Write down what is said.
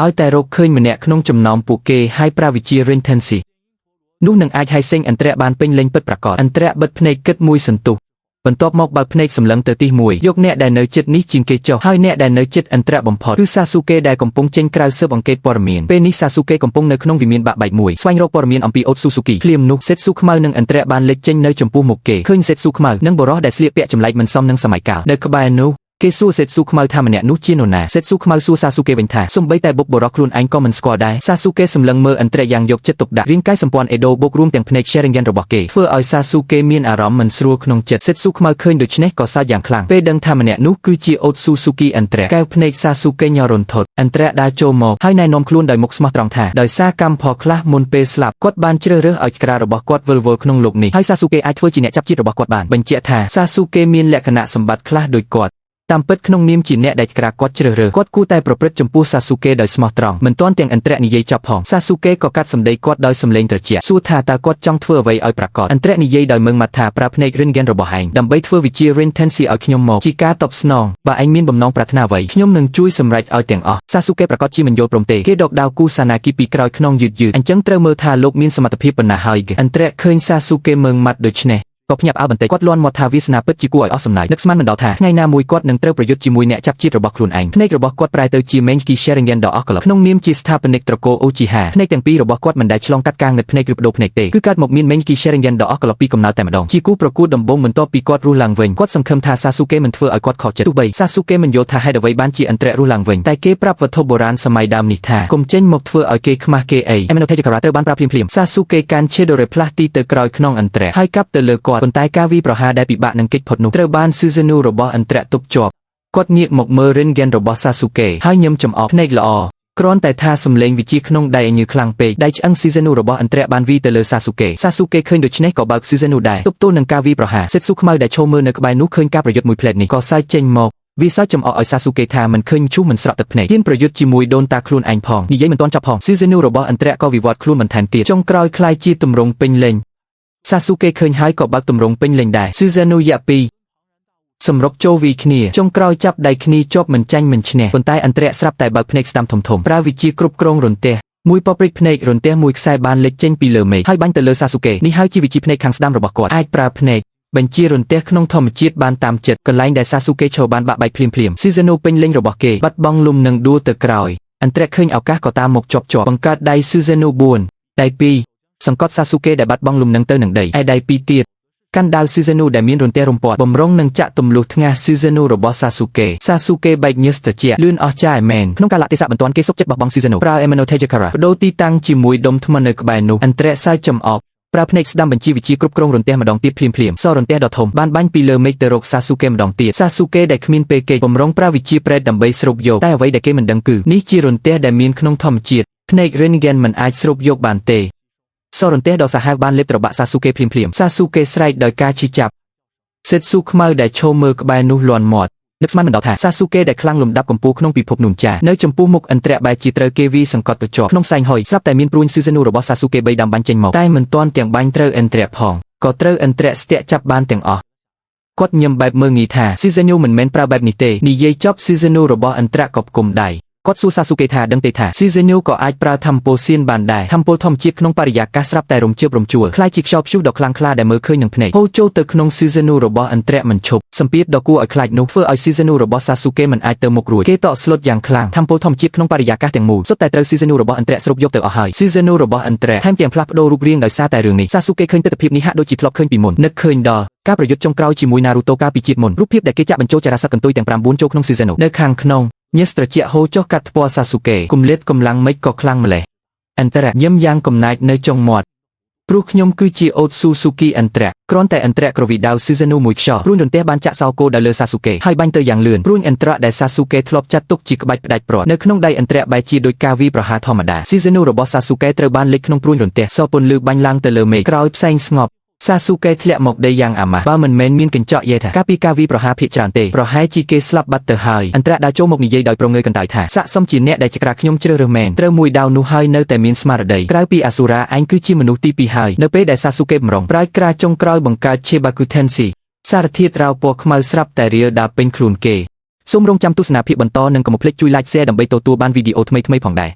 ឲ្យតែរកឃើញម្នាក់ក្នុងចំណោមពួកគេហើយប្រើវិជា Rintensi នោះនឹងអាចឲ្យសេងអន្តរបានពេញលេញពិតប្រាកដអន្តរបិទភ្នែកគិតមួយសន្ទុះបន្ទាប់មកបើកភ្នែកសម្លឹងទៅទី1យកអ្នកដែលនៅជិតនេះជាងគេចុះហើយអ្នកដែលនៅជិតអន្តរបំផុតគឺសាស៊ូកេដែលកំពុងចេញក្រៅស៊ើបអង្កេតព័ត៌មានពេលនេះសាស៊ូកេកំពុងនៅក្នុងវិមានបាក់បែកមួយស្វែងរកព័ត៌មានអំពីអូតស៊ូស៊ូគីភ្លាមនោះសេតស៊ូខ្មៅនិងអន្តរបានលេចចេញនៅចំពោះមុខគេឃើញសេតស៊ូខ្មៅនិងបរោះដែលស្លៀកពាក់ចម្លែកមិនសមនឹងសម័យកាលនៅក្បែរនោះគេសួរសេតស៊ូខ្មៅថាម្នាក់នោះជានរណាសេតស៊ូខ្មៅសួរសាស៊ូកេវិញថាសំបីតែបុកបរោះខ្លួនឯងក៏មិនស្គាល់ដែរសាស៊ូកេសម្លឹងមើលអន្តរយ៉ាងយកចិត្តទុកដាក់រាងកាយសម្ព័ន្ធអេដូបូករួមទាំងភ្នែក Sharingan របស់គេធ្វើឲ្យសាស៊ូកេមានអារម្មណ៍មិនស្រួលក្នុងចិត្តសេតស៊ូខ្មៅឃើញដូច្នេះក៏សើចយ៉ាងខ្លាំងពេលដឹងថាម្នាក់នោះគឺជាអូតស៊ូស៊ូគីអន្តរកែវភ្នែកសាស៊ូកេញ័ររន្ធត់អន្តរដើរចូលមកហើយណែនាំខ្លួនដោយមុខស្មោះត្រង់ថាដោយសារកម្មផលខ្លះមុនពេលស្លាប់គាត់បានជ្រើសរើសឲ្យក្រារបស់គាត់វិលវល់ក្នុងលោកនេះហើយសាស៊ូកេអាចធ្វើជាអ្នកចាប់ជាតិរបស់គាត់បានបញ្ជាក់ថាសាស៊ូកេមានលក្ខណៈសម្បត្តិខ្លះដូចគាត់តាមពិតក្នុងនាមជាអ្នកដែលក្រាគាត់ជ្រើសរើសគាត់គួរតែប្រព្រឹត្តចំពោះសាស៊ូកេដោយស្មោះត្រង់មិនទាន់ទាំងអន្តរនិយាយចប់ផងសាស៊ូកេក៏កាត់សម្ដីគាត់ដោយសម្លេងត្រជាក់សួរថាតើគាត់ចង់ធ្វើអ្វីឲ្យប្រាកដអន្តរនិយាយដោយមើងម៉ាត់ថាប្រើភ្នែក Rinnegan របស់ឯងដើម្បីធ្វើវិជា Rintensi ឲ្យខ្ញុំមកជាការតបស្នងបើឯងមានបំណងប្រាថ្នាអ្វីខ្ញុំនឹងជួយសម្រេចឲ្យទាំងអស់សាស៊ូកេប្រកាសជាមិនយល់ព្រមទេគេដកដៅគូសាណាគីពីក្រោយខ្នងយឺតអញ្ចឹងត្រូវមើលថាលោកមានសមត្ថភាពប៉ុណ្ណាហើយអន្តរឃើញសាស៊ូកេមើងម៉ាត់ដូច្នេះក៏ភ្ញាក់ផ្អើលបន្តិចគាត់លាន់មាត់ថាវាសនាពិតជាគួរឲ្យអស់សំណើចនឹកស្មានមិនដល់ថាថ្ងៃណាមួយគាត់នឹងត្រូវប្រយុទ្ធជាមួយអ្នកចាប់ជាតិរបស់ខ្លួនឯងភ្នែករបស់គាត់ប្រែទៅជា Menki Sharingan ដ៏អស់កលឹកក្នុងនាមជាស្ថាបនិកត្រកូល Uchiha ភ្នែកទាំងពីររបស់គាត់មិនដែលឆ្លងកាត់ការងឹតភ្នែកឬបដូរភ្នែកទេគឺកើតមកមាន Menki Sharingan ដ៏អស់កលឹកពីកំណើតតែម្ដងជាគូប្រកួតដំបូងបន្ទាប់ពីគាត់រស់ឡើងវិញគាត់សង្ឃឹមថា Sasuke មិនធ្វើឲ្យគាត់ខកចិត្តទោះបី Sasuke មិនយល់ថាហេតុអ្វីបានជាអន្តររស់ឡើងវិញតែគេប្រាប់វត្ថុបុរាណសម័យដើមនេះថាកុំចេញមកធ្វើឲ្យគេខ្មាស់គេអី Amenotejikara ត្រូវបានប្រើភ្លាមៗ Sasuke កាន់ Chidori ផ្លាស់ទីទៅក្រោយខ្នងអន្តរហើយកាប់ទៅលើគាត់ប៉ុន្តែការវាយប្រហារដែលពិបាកនឹងគេចផុតនោះត្រូវបាន Susanoo របស់អន្តរទប់ជាប់គាត់ងាកមកមើល Rinnegan របស់ Sasuke ហើយញឹមចំអកភ្នែកល្អគ្រាន់តែថាសំឡេងវិជាក្នុងដៃញើខ្លាំងពេកដៃឆ្អឹង Susanoo របស់អន្តរបានវាយទៅលើ Sasuke ឃើញដូច្នេះក៏បើក Susanoo ដែរទប់ទល់នឹងការវាយប្រហារសិតស៊ូខ្មៅដែលឈរមើលនៅក្បែរនោះឃើញការប្រយុទ្ធមួយផ្លែតនេះក៏សើចចេញមកវាសើចចំអកឲ្យ Sasuke ថាមិនឃើញឈូសមិនស្រក់ទឹកភ្នែកហ៊ានប្រយុទ្ធជាមួយដូនតាខ្លួនឯងផងនិយាយមិនទាន់ចប់ផង Susanoo របស់អន្តរក៏វិវត្តខ្លួនបន្ថែមទៀតចុងក្រោយคล้ายជាទម្រង់ពេញលេញSasuke ឃើញហើយក៏បើកទម្រង់ពេញលេញដែរ Susanoo យ៉ាពីសម្រុកចូលវីគ្នាចុងក្រោយចាប់ដៃគ្នាជាប់មិនចាញ់មិនឈ្នះប៉ុន្តែអន្តរស្រាប់តែបើកភ្នែកស្ដាំធំប្រើវិជាគ្រប់គ្រងរន្ទះមួយប៉ព្រិចភ្នែករន្ទះមួយខ្សែបានលេចចេញពីលើមេឃហើយបាញ់ទៅលើ Sasuke នេះហើយជាវិជាភ្នែកខាងស្ដាំរបស់គាត់អាចប្រើភ្នែកបញ្ជារន្ទះក្នុងធម្មជាតិបានតាមចិត្តកន្លែងដែល Sasuke ឈរបានបាក់បែកភ្លាមSusanoo ពេញលេញរបស់គេបាត់បង់លំនឹងដួលទៅក្រោយអន្តរឃើញឱកាសក៏តាមមកជាប់បង្កើតដៃ Susanoo 4ដៃ2សង្កត់ Sasuke ដែលបាត់បង់លំនឹងទៅនឹងដីឯដៃ2ទៀតកាន់ដាវ Susanoo ដែលមានរន្ទះរំពាត់បំរុងនឹងចាក់ទម្លុះថ្ងាស Susanoo របស់ Sasuke បែកញើសត្រជាក់លឿនអស្ចារ្យមែនក្នុងកាលៈទេសៈបន្ទាន់គេសុកចិត្តបោះបង់ Susanoo ប្រើ Amenotejikara បដូរទីតាំងជាមួយដុំថ្មនៅក្បែរនោះអន្តរសើចចំអកប្រើភ្នែកស្ដាំបញ្ជាវិជាគ្រប់គ្រងរន្ទះម្ដងទៀតភ្លាមសររន្ទះដ៏ធំបានបាញ់ពីលើមេឃទៅរក Sasuke ម្ដងទៀត Sasuke ដែលគ្មានពេលគេបំរុងប្រើវិជាប្រេតដើម្បីស្រូបយកតែអ្វីដែលគេមិនដឹងគឺនេះជារន្ទះដែលមានក្នុងធម្មជាតិភ្នែក Rinnegan មិនអាចស្រូបយកបានទេសររន្ទះដ៏សាហាវបានលេបត្របាក់ Sasuke ភ្លាមSasuke ស្រែកដោយការឈឺចាប់សេតស៊ូខ្មៅដែលឈរមើលក្បែរនោះលាន់មាត់នឹកស្មានមិនដល់ថា Sasuke ដែលខ្លាំងលំដាប់កម្ពស់ក្នុងពិភពនោះចានៅចំពោះមុខអន្តរបែរជាត្រូវគេវាយសង្កត់ទៅជាប់ក្នុងផ្សែងហុយស្រាប់តែមានព្រួញ Susanoo របស់ Sasuke 3ដាំបាញ់ចេញមកតែមិនទាន់ទាំងបាញ់ត្រូវអន្តរផងក៏ត្រូវអន្តរស្ទាក់ចាប់បានទាំងអស់គាត់ញឹមបែបមើលងាយថា Susanoo មិនមែនប្រើបែបនេះទេនិយាយចប់ Susanoo របស់អន្តរក៏ផ្គុំដៃគាត់សួរ Sasuke ថាដឹងទេថា Susanoo ក៏អាចប្រើធម្មពលសៀនបានដែរធម្មពលធម្មជាតិក្នុងបរិយាកាសស្រាប់តែរំជើបរំជួលคล้ายជាខ្យល់ព្យុះដ៏ខ្លាំងក្លាដែលមើលឃើញនឹងភ្នែកហូរចូលទៅក្នុង Susanoo របស់អន្តរមិនឈប់សម្ពាធដ៏គួរឲ្យខ្លាចនោះធ្វើឲ្យ Susanoo របស់ Sasuke មិនអាចទៅមុខរួចគេតក់ស្លុតយ៉ាងខ្លាំងធម្មពលធម្មជាតិក្នុងបរិយាកាសទាំងមូលសុទ្ធតែត្រូវ Susanoo របស់អន្តរស្រូបយកទៅអស់ហើយ Susanoo របស់អន្តរថែមទាំងផ្លាស់ប្ដូររូបរាងដោយសារតែរឿងនេះ Sasuke ឃើញទិដ្ឋភាពនេះហាក់ដូចជាធ្លាប់ឃើញពីមុននឹកឃើញដល់ការប្រយុទ្ធចុងក្រោយជាមួយ Naruto កាលពីជាតិមុនរូបភាពដែលគេចាក់បញ្ចូលចារាស័ព្ទកន្ទុយទាំង9ចូលក្នុង Susanoo នៅខាងក្នុងញើសត្រជាក់ហូរចុះកាត់ថ្ពាល់ Sasuke គម្លាតកម្លាំងមិនក៏ខ្លាំងម្លេះអន្តរញឹមយ៉ាងកំណាចនៅចុងមាត់ព្រោះខ្ញុំគឺជាអូតស៊ូស៊ូគីអន្តរគ្រាន់តែអន្តរក្រវីដាវ Susanoo មួយខ្យល់ព្រួញរន្ទះបានចាក់សោគោដល់លើ Sasuke ហើយបាញ់ទៅយ៉ាងលឿនព្រួញអន្តរដែល Sasuke ធ្លាប់ចាត់ទុកជាក្បាច់ផ្ដាច់ព្រាត់នៅក្នុងដៃអន្តរបែរជាដោយការវាយប្រហារធម្មតា Susanoo របស់ Sasuke ត្រូវបានលេចក្នុងព្រួញរន្ទះសពន្លឺបាញ់ឡើងទៅលើមេឃក្រោយផ្សែងស្ងប់ Sasuke ធ្លាក់មកដីយ៉ាងអាម៉ាស់បើមិនមែនមានកញ្ចក់យេថាកាលពីការវាយប្រហារភាគច្រើនទេប្រហែលជាគេស្លាប់បាត់ទៅហើយអន្តរដើរចូលមកនិយាយដោយប្រងើយកន្តើយថាស័ក្តិសមជាអ្នកដែលចក្រាខ្ញុំជ្រើសរើសមែនត្រូវមួយដាវនោះហើយនៅតែមានស្មារតីក្រៅពីអសុរាឯងគឺជាមនុស្សទី2ហើយនៅពេលដែល Sasuke បំរុងប្រើក្រាចុងក្រោយបង្កើត Chibaku Tensei សារធាតុរ៉ាវពណ៌ខ្មៅស្រាប់តែរាលដាលពេញខ្លួនគេ សូមរងចាំទស្សនាភាពបន្តនិងកុំភ្លេចជួយ like share ដើម្បីទទួលបានវីដេអូថ្មីៗផងដែរ